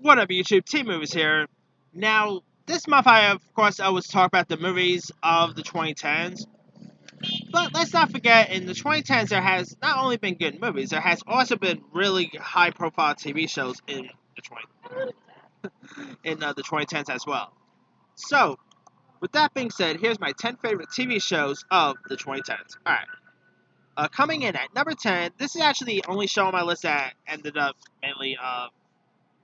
What up, YouTube? Team Movies here. Now, this month of course, I was talking about the movies of the 2010s. But let's not forget, in the 2010s, there has not only been good movies, there has also been really high-profile TV shows in the 2010s as well. So, with that being said, here's my 10 favorite TV shows of the 2010s. All right. Coming in at number 10, this is actually the only show on my list that ended up mainly.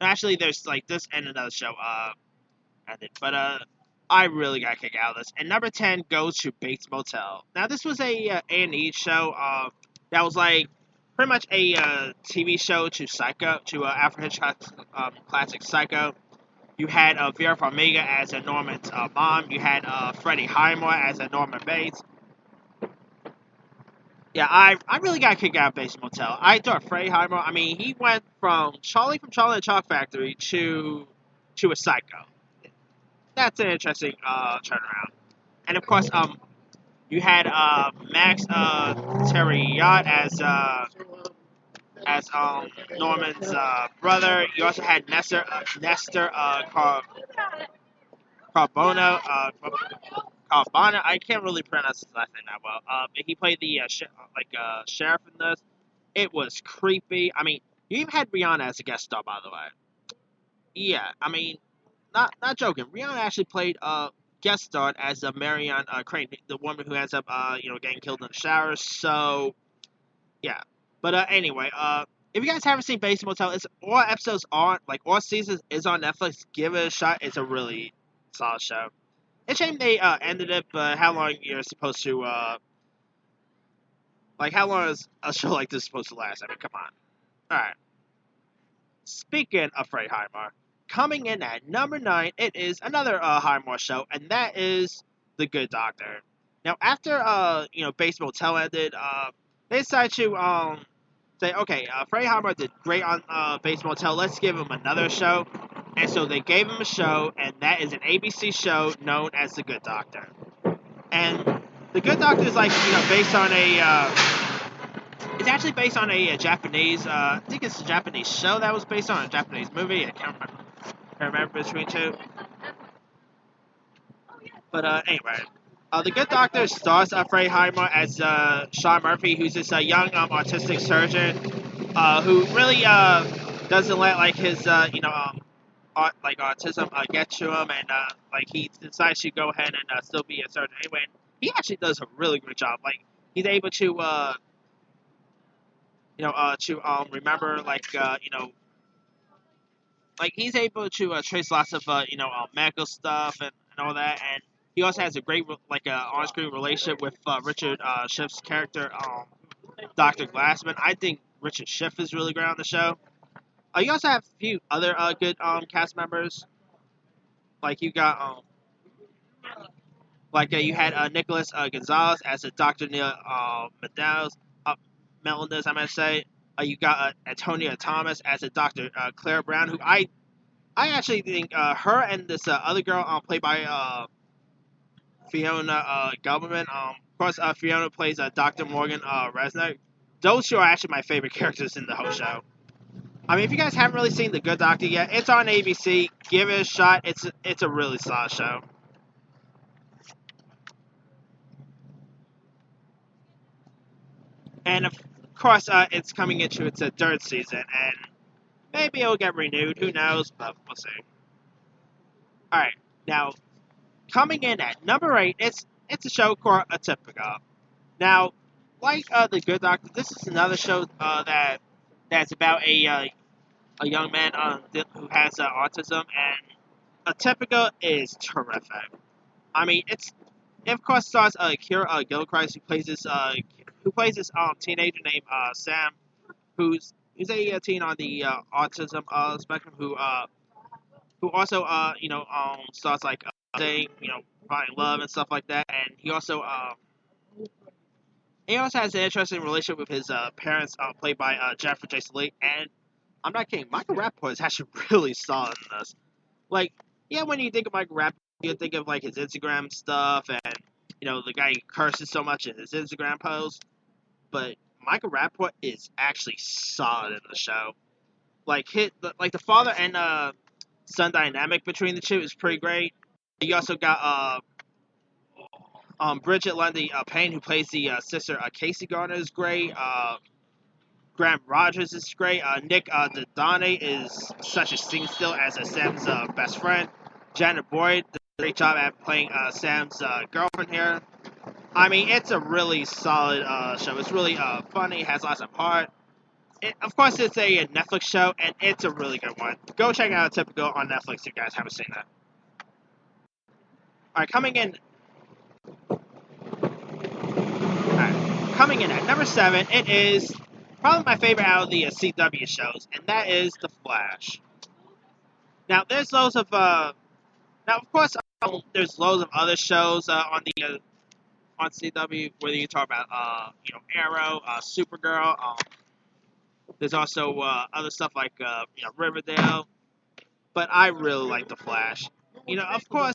Actually, there's like this and another show. Ended. But I really got kicked out of this. And number 10 goes to Bates Motel. Now, this was a A&E show that was like pretty much a TV show to Psycho, to Alfred Hitchcock's classic Psycho. You had Vera Farmiga as a Norman's mom. You had Freddie Highmore as a Norman Bates. Yeah, I really got kicked out of Bates Motel. I thought Freddie Highmore, I mean, he went from Charlie and the Chalk Factory to a Psycho. That's an interesting turnaround. And of course, you had Max Terriot as Norman's brother. You also had Nestor Carbona. Carbona. I can't really pronounce his last name that well. But he played the sheriff in this. It was creepy. I mean, you even had Rihanna as a guest star, by the way. Yeah, I mean, not joking. Rihanna actually played guest starred as Marion Crane, the woman who ends up getting killed in the shower. So yeah, but anyway, if you guys haven't seen Bates Motel, it's all episodes on all seasons is on Netflix. Give it a shot. It's a really solid show. It's a shame they ended it, but how long you're supposed to how long is a show like this supposed to last? I mean, come on. All right. Speaking of Freddie Highmore, coming in at number 9, it is another Highmore show, and that is The Good Doctor. Now, after Bates Motel ended, they decided to say, okay, Freddie Highmore did great on Bates Motel. Let's give him another show, and so they gave him a show, and that is an ABC show known as The Good Doctor. And The Good Doctor is based on it's actually based on a Japanese, I think it's a Japanese show that was based on a Japanese movie. I can't remember between two. But anyway, The Good Doctor stars Freddie Highmore as Sean Murphy, who's this young autistic surgeon who really doesn't let his autism get to him, and he decides to go ahead and still be a surgeon anyway. And he actually does a really great job. He's able to remember he's able to trace lots of medical stuff and all that, and he also has a great on-screen relationship with Richard Schiff's character, Dr. Glassman. I think Richard Schiff is really great on the show. You also have a few other good cast members. You got you had Nicholas Gonzalez as a Dr. Neil Melendez, I might say. You got Antonia Thomas as a Dr. Claire Brown, who I actually think her and this other girl played by Fiona Gubberman. Of course, Fiona plays Dr. Morgan Resnick. Those two are actually my favorite characters in the whole show. I mean, if you guys haven't really seen The Good Doctor yet, it's on ABC. Give it a shot. It's a really solid show. And of course, it's coming into its third season, and maybe it'll get renewed. Who knows? But we'll see. All right, now coming in at number 8, it's a show called Atypical. Now, The Good Doctor, this is another show that's about a young man who has autism, and Atypical is terrific. I mean, it of course stars Kira Gilchrist, who plays this teenager named Sam, who's a teen on the autism spectrum, who also starts saying finding love and stuff like that, and he also has an interesting relationship with his parents, played by Jennifer Jason Leigh, and I'm not kidding, Michael Rappaport is actually really solid in this. When you think of Michael Rappaport, you think of his Instagram stuff, and the guy curses so much in his Instagram posts, but Michael Rappaport is actually solid in the show. The father and son dynamic between the two is pretty great. You also got Bridget Lundy Payne, who plays the sister Casey Gardner, is great. Graham Rogers is great. Nick Dodone is such a scene still as Sam's best friend. Janet Boyd does a great job at playing Sam's girlfriend here. I mean, it's a really solid show. It's really funny, has lots of heart. Of course, it's a Netflix show, and it's a really good one. Go check out Typical on Netflix if you guys haven't seen that. Alright, coming in at number 7, it is probably my favorite out of the CW shows, and that is The Flash. Now, there's loads of there's loads of other shows on CW, whether you talk about Arrow, Supergirl. There's also other stuff like Riverdale, but I really like The Flash. Of course,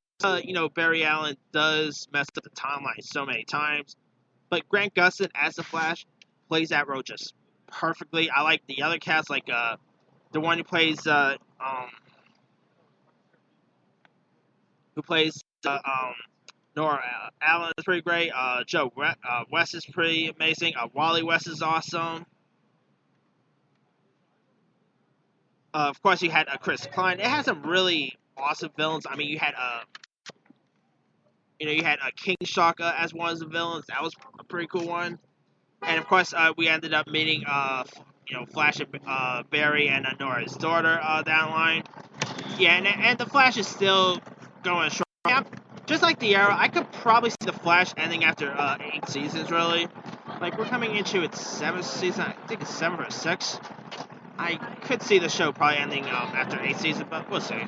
Barry Allen does mess up the timeline so many times, but Grant Gustin as The Flash plays that role just perfectly. I like the other cast, like the one who plays Nora Allen is pretty great. Joe West is pretty amazing. Wally West is awesome. Of course, you had Chris Klein. It had some really awesome villains. I mean, you had King Shark as one of the villains. That was a pretty cool one. And of course, we ended up meeting Flash and Barry and Nora's daughter down the line. Yeah, and the Flash is still going strong. Yeah, just like the Arrow, I could probably see the Flash ending after 8 seasons. Really, like we're coming into its 7th season. I think it's 7 or 6. I could see the show probably ending after 8 seasons, but we'll see.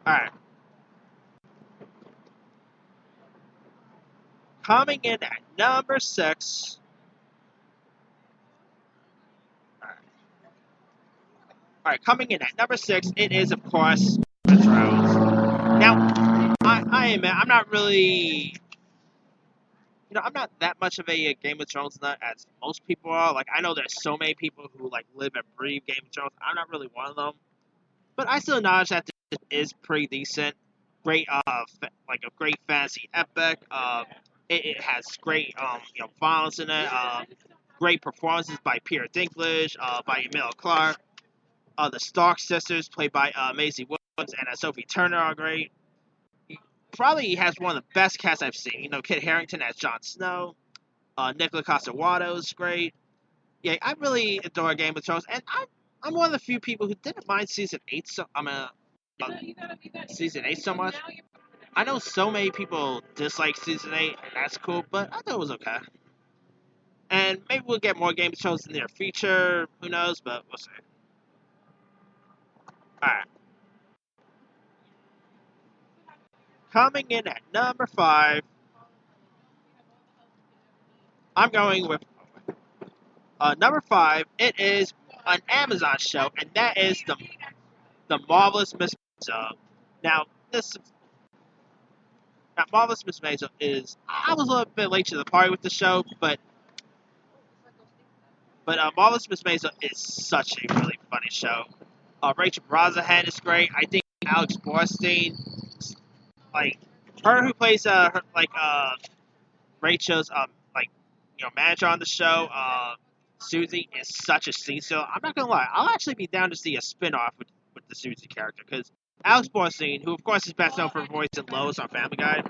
Alright. Coming in at number 6. Alright, coming in at number 6, it is, of course, Game of Thrones. Now, I admit, I'm not really... I'm not that much of a Game of Thrones nut as most people are. Like, I know there's so many people who, like, live and breathe Game of Thrones. I'm not really one of them. But I still acknowledge that this is pretty decent. Great, like a great fantasy epic. It has great, violence in it. Great performances by Peter Dinklage, by Emilia Clarke. The Stark sisters, played by Maisie Williams and Sophie Turner, are great. Probably has one of the best casts I've seen. Kit Harington as Jon Snow. Nicola Coster-Waldau is great. Yeah, I really adore Game of Thrones, and I'm one of the few people who didn't mind season 8 season 8 so much. I know so many people dislike season 8, and that's cool, but I thought it was okay. And maybe we'll get more Game of Thrones in the near future. Who knows? But we'll see. Alright. Coming in at number 5, I'm going with number 5. It is an Amazon show, and that is the Marvelous Miss Maisel. Now, Marvelous Miss Maisel is... I was a little bit late to the party with the show, but Marvelous Miss Maisel is such a really funny show. Rachel Brosnahan is great. I think Alex Borstein, like her who plays Rachel's manager on the show, Susie, is such a scene stealer. I'm not gonna lie, I'll actually be down to see a spin-off with the Susie character, because Alex Borstein, who of course is best known for her voice in Lois on Family Guy,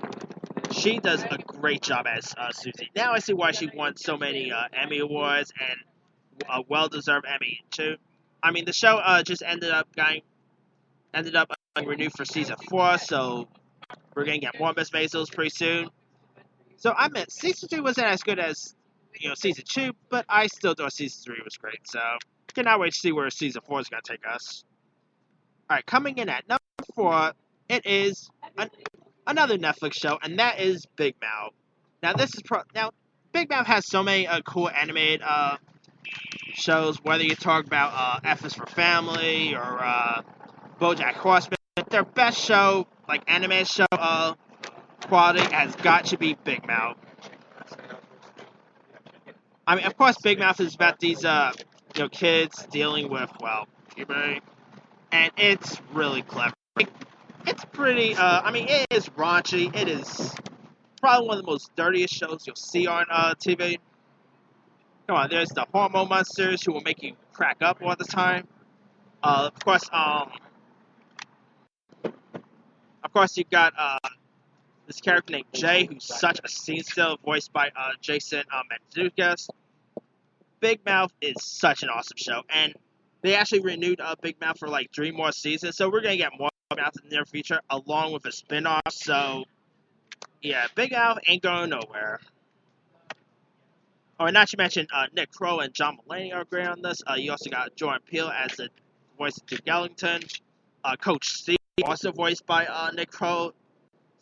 she does a great job as Susie. Now I see why she won so many Emmy awards, and a well-deserved Emmy too. I mean, the show just ended up getting renewed for season 4, so we're gonna get more Miss Maisels pretty soon. So I mean, season 3 wasn't as good as season 2, but I still thought season 3 was great. So cannot wait to see where season 4 is gonna take us. All right, coming in at number 4, it is another Netflix show, and that is Big Mouth. Now Big Mouth has so many cool animated shows, whether you talk about F is for Family or BoJack Horseman. Their best show, like animated show quality, has got to be Big Mouth. I mean, of course, Big Mouth is about these kids dealing with, well, TV, and it's really clever. It's pretty. I mean, it is raunchy. It is probably one of the most dirtiest shows you'll see on TV. Come on, there's the hormone monsters who will make you crack up all the time. Of course, you've got this character named Jay, who's such a scene stealer, voiced by Jason Mantzoukas. Big Mouth is such an awesome show, and they actually renewed Big Mouth for like 3 more seasons, so we're gonna get more Big Mouth in the near future, along with a spin-off. So yeah, Big Mouth ain't going nowhere. Oh, and not to mention Nick Kroll and John Mulaney are great on this. You also got Jordan Peele as the voice of Duke Ellington. Coach Steve, also voiced by Nick Kroll.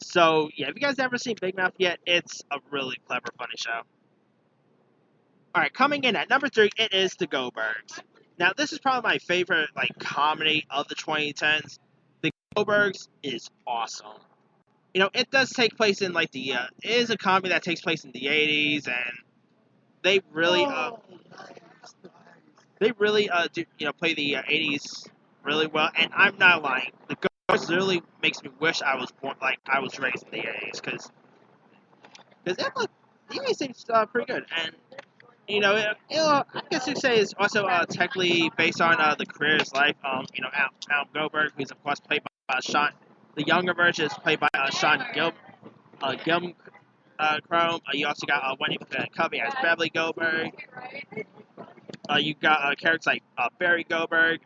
So yeah, if you guys never seen Big Mouth yet, it's a really clever, funny show. Alright, coming in at number 3, it is The Goldbergs. Now, this is probably my favorite comedy of the 2010s. The Goldbergs is awesome. You know, it does take place in it is a comedy that takes place in the 80s, and they really do play the 80s really well. And I'm not lying, The Goldbergs literally makes me wish I was raised in the 80s, because the 80s seems pretty good. And I guess you could say it's also technically based on the career of his life. Adam Goldberg, who's of course played by Sean. The younger version is played by Sean Gilm Chrome. You also got Wendy Covey as Beverly Goldberg. You got characters like Barry Goldberg.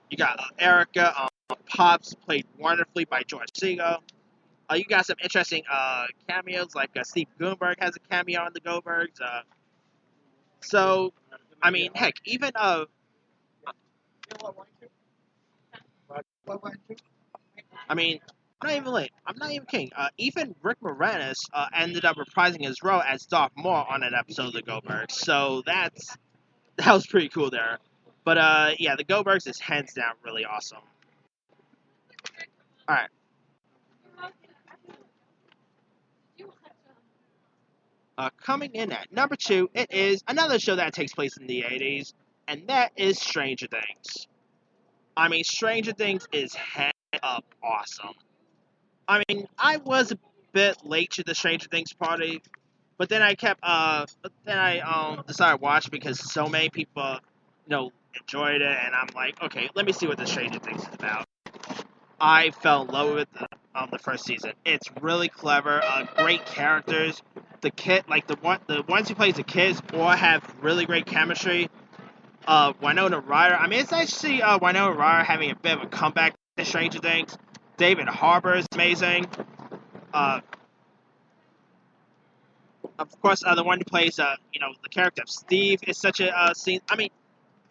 You got Erica. Pops, played wonderfully by George Segal. You got some interesting cameos, like Steve Guttenberg has a cameo on the Goldbergs. So, I mean, heck, even I mean, I'm not even kidding. Even Rick Moranis ended up reprising his role as Doc Moore on an episode of the Goldbergs. So that was pretty cool there. But yeah, the Goldbergs is hands down really awesome. All right. Coming in at number 2, it is another show that takes place in the 80s, and that is Stranger Things. I mean, Stranger Things is head up awesome. I mean, I was a bit late to the Stranger Things party, but then I decided to watch because so many people, enjoyed it, and I'm like, okay, let me see what the Stranger Things is about. I fell in love with the first season. It's really clever, great characters. The ones who plays the kids all have really great chemistry. Winona Ryder. I mean, it's nice to see Winona Ryder having a bit of a comeback to Stranger Things. David Harbour is amazing. Of course, the one who plays the character of Steve is such a scene. I mean,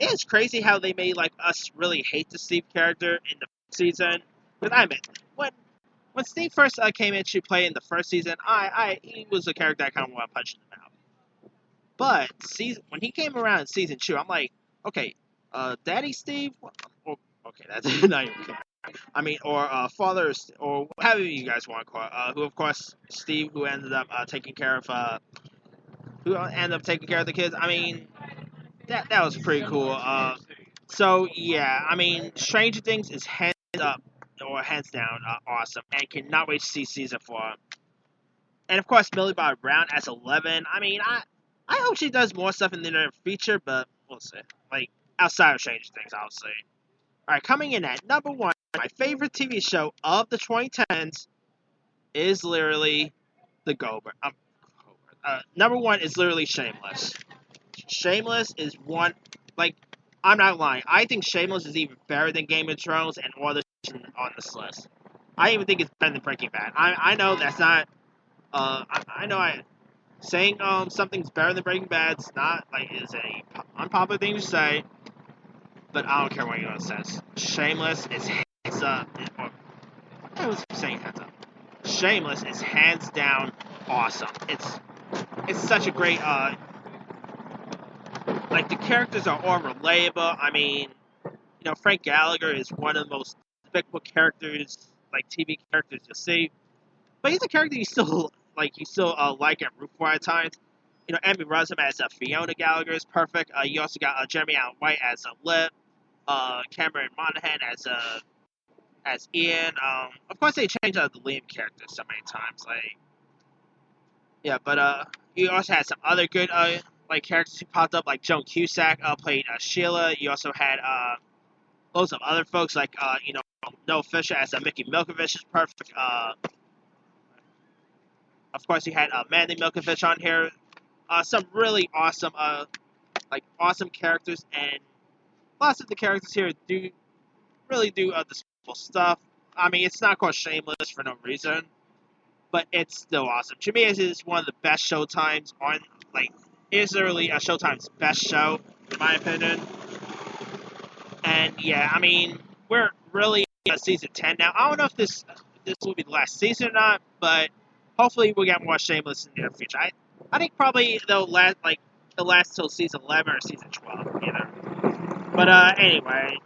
it's crazy how they made us really hate the Steve character in the first season. Because I admit, when Steve first came into play in the first season, he was a character I kind of want to punch in the mouth. But when he came around in season 2, I'm like, okay, Daddy Steve? Okay, that's not even okay. I mean, or Father, or whatever you guys want to call it. Who, of course, Steve, who ended up taking care of the kids. I mean, that was pretty cool. So yeah, I mean, Stranger Things is hands down awesome, and cannot wait to see season 4. And of course, Millie Bobby Brown as 11. I mean, I hope she does more stuff in the near future, but we'll see. Outside of Stranger Things, I'll see. Alright, coming in at number 1, my favorite TV show of the 2010s is literally The Goldberg. Number 1 is literally Shameless. Shameless is one, I'm not lying. I think Shameless is even better than Game of Thrones and all the on this list. I even think it's better than Breaking Bad. I know that's not, saying something's better than Breaking Bad's not is a unpopular thing to say, but I don't care what anyone says. Shameless is hands up. I was saying hands up. Shameless is hands down awesome. It's such a great the characters are all relatable. I mean, Frank Gallagher is one of the most despicable characters, TV characters you'll see, but he's a character you still like and root for at times. Emmy Rossum as Fiona Gallagher is perfect. You also got Jeremy Allen White as Lip. Cameron Monaghan as Ian. Of course, they changed the Liam character so many times. Like, yeah, but you also had some other good like characters who popped up, like Joan Cusack played Sheila. You also had loads of other folks like Noah Fisher as Mickey Milkovich is perfect. Of course, you had Mandy Milkovich on here. Some really awesome awesome characters, and lots of the characters here do really do the simple stuff. I mean, it's not called Shameless for no reason, but it's still awesome. To me, it is one of the best Showtimes on, like, it is literally a Showtime's best show, in my opinion. And yeah, I mean, we're really at season 10 now. I don't know if this will be the last season or not, but hopefully we'll get more Shameless in the near future. I think probably they'll last till season 11 or season 12, you know. But anyway,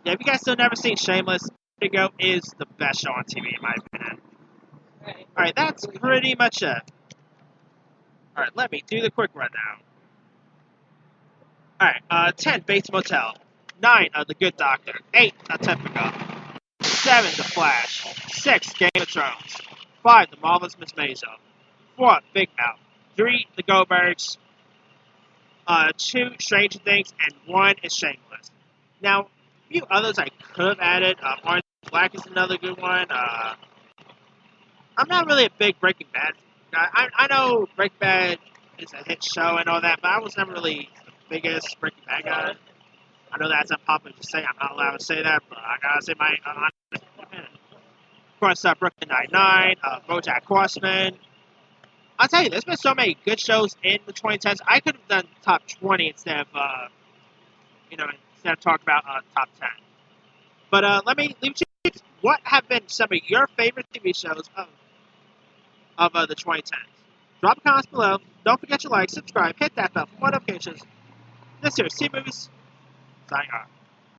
yeah, if you guys still never seen Shameless, Here You Go is the best show on TV, in my opinion. Alright, that's pretty much it. Alright, let me do the quick rundown. Alright, 10, Bates Motel. 9, The Good Doctor. 8, Atypical. 7, The Flash. 6, Game of Thrones. 5, The Marvelous Miss Maisel. 4, Big Mouth. 3, The Goldbergs. 2, Stranger Things. And 1 is Shameless. Now, a few others I could have added. Orange Black is another good one. I'm not really a big Breaking Bad guy. I know Breaking Bad is a hit show and all that, but I was never really the biggest Breaking Bad guy. I know that's unpopular to say. I'm not allowed to say that, but I gotta say my honest opinion. Of course, Brooklyn Nine-Nine, BoJack Horseman. I'll tell you, there's been so many good shows in the 2010s. I could have done top 20 instead of talking about top 10. But let me leave you. What have been some of your favorite TV shows of the 2010s? Drop a comment below. Don't forget to like, subscribe, hit that bell for more notifications. This here is C Movies, signing off.